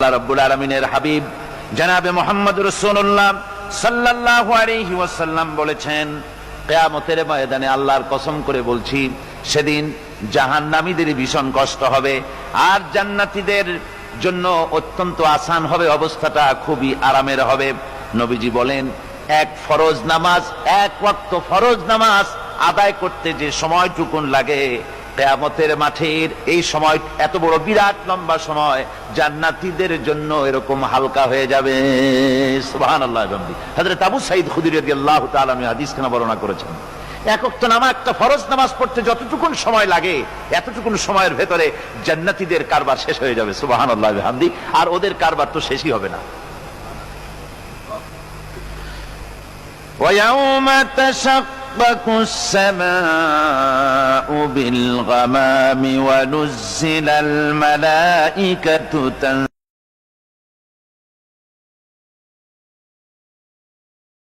আল্লাহ রাব্বুল আলামিনের হাবিব জনাবে মুহাম্মদ রাসূলুল্লাহ সাল্লাল্লাহু আলাইহি ওয়াসাল্লাম বলেছেন, কিয়ামতের ময়দানে আল্লাহর কসম করে বলছি, সেদিন জাহান্নামীদের ভীষণ কষ্ট হবে আর জান্নাতীদের জন্য অত্যন্ত আসান হবে, অবস্থাটা খুবই আরামের হবে। নবীজি বলেন, এক ফরজ নামাজ, এক ওয়াক্ত ফরজ নামাজ আদায় করতে যে সময়টুকুন লাগে, কিয়ামতের মাঠের এই সময় এত বড় বিরাট লম্বা সময় জান্নাতীদের জন্য এরকম হালকা হয়ে যাবে। সুবহানাল্লাহ। হযরত আবু সাঈদ খুদরী রাদিয়াল্লাহু তাআলা আনহু হাদিসখানা বর্ণনা করেছেন, এক ওয়াক্ত নামাজ, একটা ফরজ নামাজ পড়তে যতটুকুন সময় লাগে এতটুকুন সময়ের ভেতরে জান্নাতীদের কারবার শেষ হয়ে যাবে। সুবহানাল্লাহ বিহামদি। আর ওদের কারবার তো শেষই হবে না। وَيَوْمَ تَشَقَّقُ السَّمَاءُ بِالْغَمَامِ وَنُزِّلَ الْمَلَائِكَةُ